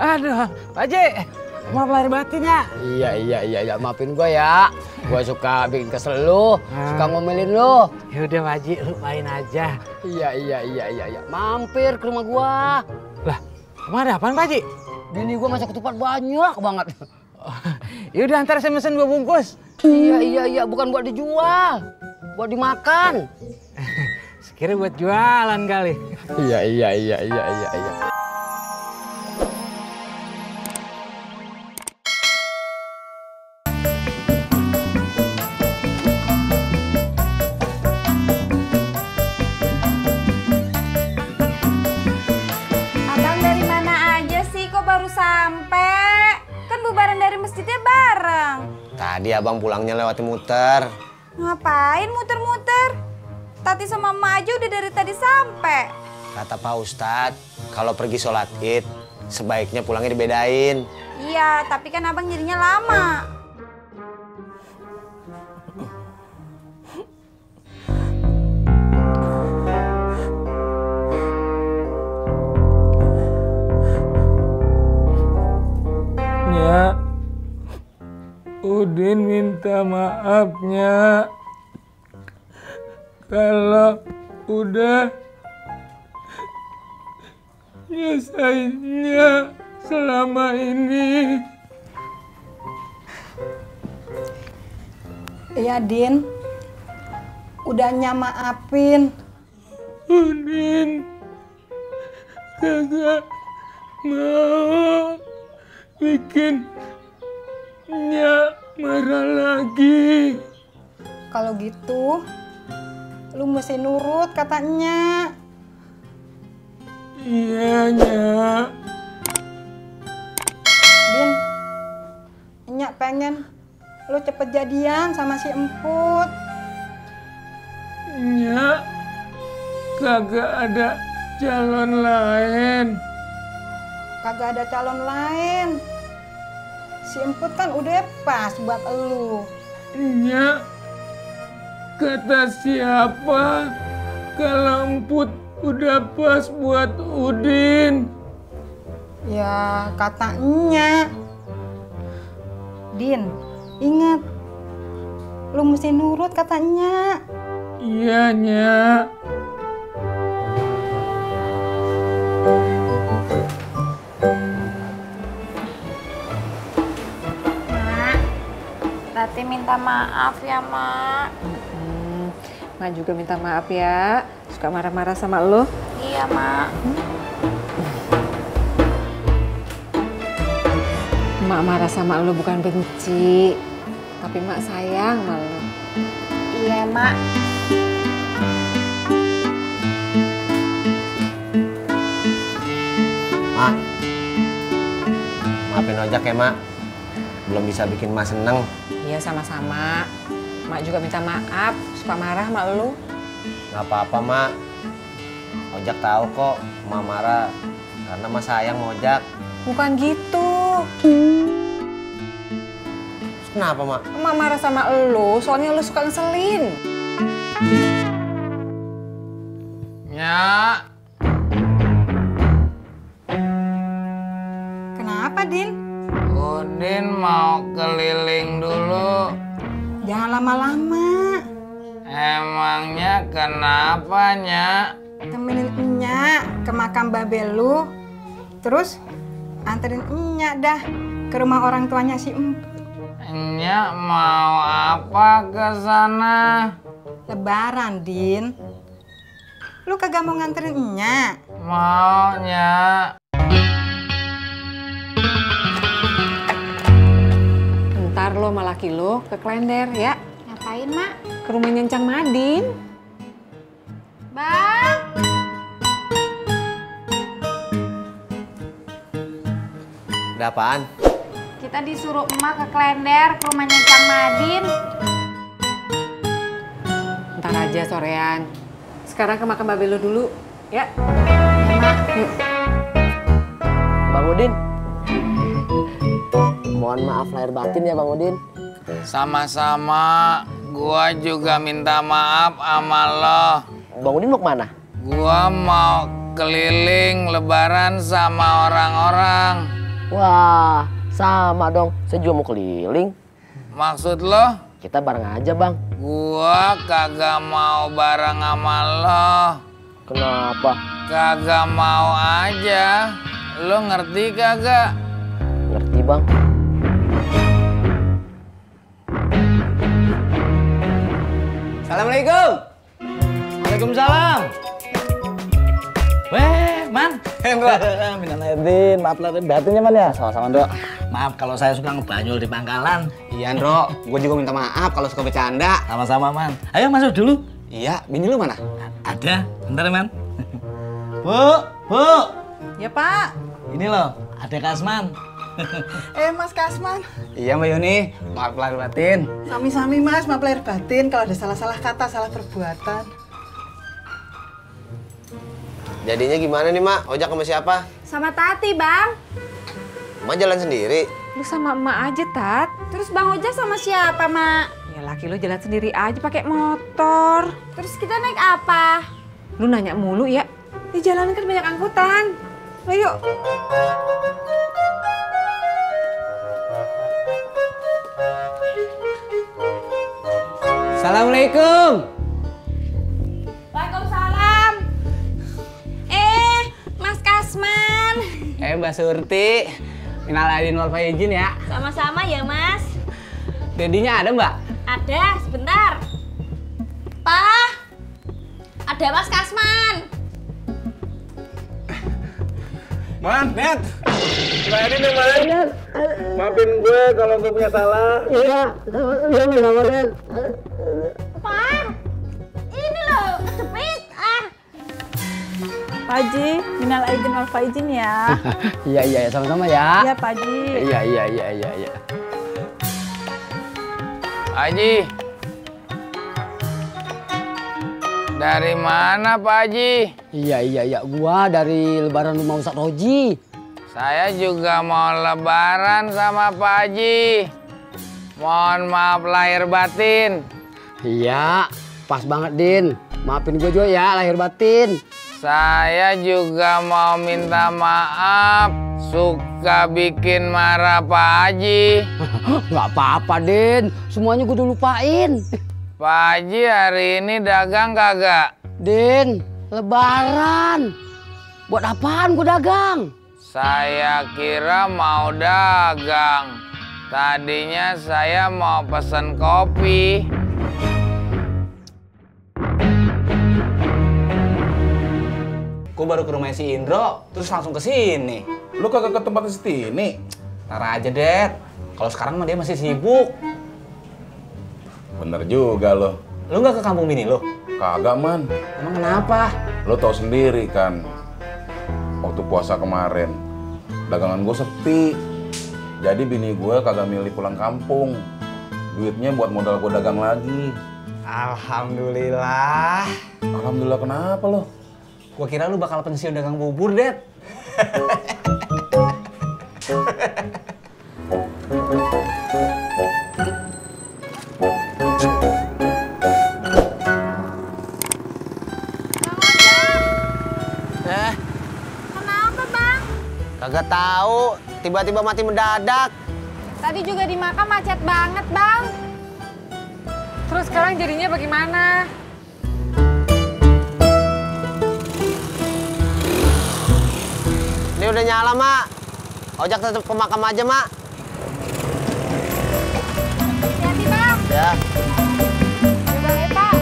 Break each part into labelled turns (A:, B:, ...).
A: Aduh, Pak Haji, maaf lahir batin ya.
B: Iya, maafin gue ya. Gue suka bikin kesel lu, suka ngomelin lu.
A: Yaudah Pak Haji, lupain aja.
B: Iya. Mampir ke rumah gua.
A: Lah, emang ada apaan Pak Haji?
B: Bini gua masak ketupat banyak banget.
A: Yaudah antar saya mesen 2 bungkus.
B: Iya, bukan buat dijual, buat dimakan.
A: Sekira buat jualan kali.
B: Iya.
C: Abang dari mana aja sih kok baru sampai? Kan bubaran dari masjidnya bareng.
D: Tadi abang pulangnya lewat muter.
C: Ngapain muter-muter? Tati sama emak aja udah dari tadi sampai.
D: Kata Pak Ustadz, kalau pergi sholat id, sebaiknya pulangnya dibedain.
C: Iya, tapi kan abang jadinya lama.
E: Nya, Udin minta maafnya kalau udah nyesainnya selama ini.
F: Iya, Din. Udah Nya maafin.
E: Udin kagak mau bikin Nya marah lagi.
F: Kalau gitu, lu mesti nurut katanya.
E: Iya, Nya.
F: Din, Nya pengen lu cepet jadian sama si Emput.
E: Nya kagak ada calon lain.
F: Kagak ada calon lain. Si Emput kan udah pas buat elu.
E: Nya, kata siapa kalau Emput udah pas buat Udin?
F: Ya kata Nya. Din, ingat, lu mesti nurut kata Nya.
E: Iya, Nya.
C: Tati minta maaf ya, Mak.
G: Mak juga minta maaf ya. Suka marah-marah sama lo.
C: Iya, Mak.
G: Mak marah sama lo bukan benci. Tapi Mak sayang sama lo.
C: Iya, Mak.
D: Mak, maafin ojak ya, Mak. Belum bisa bikin Mak seneng.
G: Iya sama-sama. Mak juga minta maaf. Suka marah sama lo.
D: Gak apa-apa, Mak. Ojak tahu kok Mak marah karena Mak sayang sama ojak.
G: Bukan gitu.
D: Terus kenapa, Mak?
G: Mak marah sama lo, soalnya lo suka ngeselin.
A: Ya.
F: Kenapa, Din?
A: Udin mau keliling dulu.
F: Jangan lama-lama.
A: Emangnya kenapa, Nya?
F: Temenin Nya ke makam babe lu. Terus anterin Nya dah ke rumah orang tuanya si Emput.
A: Nya mau apa ke sana?
F: Lebaran, Din. Lu kagak mau nganterin Nya?
A: Mau, Nya.
G: Ntar lo sama laki lo ke Klender ya.
C: Ngapain, Mak?
G: Ke rumahnya Encang Madin.
C: Bang!
D: Ada apaan?
C: Kita disuruh emak ke Klender, ke rumahnya Cang Madin.
G: Ntar aja sorean. Sekarang ke makam babe lo dulu ya. Yuk.
B: Bang Udin. Mohon maaf lahir batin ya Bang Udin.
A: Sama-sama. Gua juga minta maaf sama lo.
B: Bang Udin mau kemana?
A: Gua mau
E: keliling lebaran sama orang-orang.
B: Wah, sama dong. Saya juga mau keliling.
E: Maksud lo?
B: Kita bareng aja, Bang.
E: Gua kagak mau bareng sama lo.
B: Kenapa?
E: Kagak mau aja. Lo ngerti kagak?
B: Ngerti, Bang.
A: Assalamualaikum. Waalaikumsalam. Weh, Man. Hendro. Minal aidin, maaf lahir batinnya, Man ya. Sama-sama, Ndro. Maaf kalau saya suka ngebanyol di pangkalan.
H: Iya, Ndro. Gue juga minta maaf kalau suka bercanda.
A: Sama-sama, Man. Ayo masuk dulu.
H: Iya, bini lu mana?
A: Ada. Bentar, Man. Bu, Bu.
F: Ya, Pak.
A: Ini loh, ada Kasman.
F: Mas Kasman.
H: Iya, Mbak Yuni. Maaf lahir batin.
F: Sami-sami, Mas. Maaf lahir batin kalau ada salah-salah kata, salah perbuatan.
D: Jadinya gimana nih, Mak? Ojak sama siapa?
C: Sama Tati, Bang.
D: Mak jalan sendiri.
G: Lu sama emak aja, Tat.
C: Terus Bang Ojak sama siapa, Mak?
G: Ya laki lu jalan sendiri aja pakai motor.
C: Terus kita naik apa?
G: Lu nanya mulu ya. Di jalan kan banyak angkutan. Ayo.
A: Assalamualaikum.
C: Waalaikumsalam. Mas Kasman.
H: Mbak Surti. Minal aidin wal faizin ya.
C: Sama-sama ya, Mas.
H: Dedinya ada, Mbak?
C: Ada, sebentar. Pak, ada Mas Kasman.
E: Man, Net. Ini nih, Man. Maafin gue kalau gue punya salah.
B: Iya, sama Den.
C: Pak, ini loh, kejepit.
F: Pak Haji, minal aidin wal faizin ya.
B: Iya, sama-sama ya.
F: Iya, Pak Haji.
B: Iya.
E: Haji. Dari mana, Pak Haji?
B: Iya. Gua dari lebaran rumah Ustadz Roji.
E: Saya juga mau lebaran sama Pak Haji. Mohon maaf lahir batin.
B: Iya, pas banget, Din. Maafin gue juga ya, lahir batin.
E: Saya juga mau minta maaf suka bikin marah Pak Haji.
B: Nggak apa-apa, Din. Semuanya gue udah lupain.
E: Pak Haji hari ini dagang kagak?
B: Din, lebaran. Buat apaan gue dagang?
E: Saya kira mau dagang. Tadinya saya mau pesen kopi.
H: Gue baru ke rumah si Indro, terus langsung ke sini.
I: Lu kagak ke tempat si Tini?
H: Ntar aja, Det. Kalau sekarang mah dia masih sibuk.
I: Bener juga lo.
H: Lu nggak ke kampung bini lo?
I: Kagak, Man.
H: Emang kenapa?
I: Lo tau sendiri kan, waktu puasa kemarin, dagangan gue sepi. Jadi bini gue kagak milih pulang kampung. Duitnya buat modal gue dagang lagi.
H: Alhamdulillah.
I: Alhamdulillah, kenapa lo?
H: Gua kira lu bakal pensiun dagang bubur, Det.
C: Kenapa, Bang?
D: Kagak tahu, tiba-tiba mati mendadak.
C: Tadi juga di makam macet banget, Bang.
G: Terus sekarang jadinya bagaimana?
D: Ini udah nyala, Mak. Ojak tetap ke makam aja, Mak.
C: Hati-hati, Bang.
D: Ya.
C: Udah ya, Pak.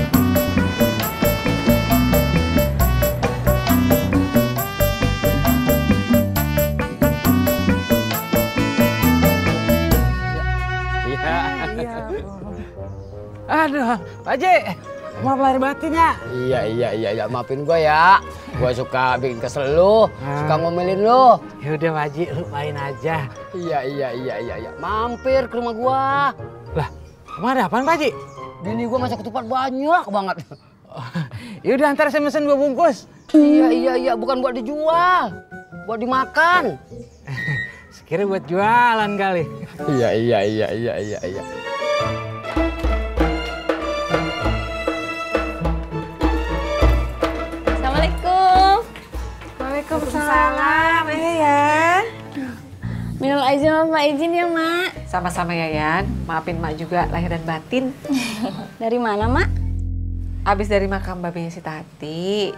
A: Aduh, Pak Haji. Maaf lahir batin ya.
B: Iya. Maafin gue ya. Gue suka bikin kesel lu, suka ngomelin lu.
A: Ya udah, Pak Haji, lupain aja.
B: Iya. Mampir ke rumah gua.
A: Lah, emang ada apaan, Pak Haji?
B: Bini gua masak ketupat banyak banget.
A: Ya udah, antar saya mesen 2 bungkus.
B: Iya, bukan buat dijual. Buat dimakan.
A: Sekira buat jualan kali.
B: Iya.
C: Assalamualaikum.
F: Waalaikumsalam. Ya.
C: Minal aizin wal faizin ya, Mak.
G: Sama-sama Yayan, maafin Mak juga lahir dan batin.
C: Dari mana, Mak?
G: Abis dari makam babenya si Tati,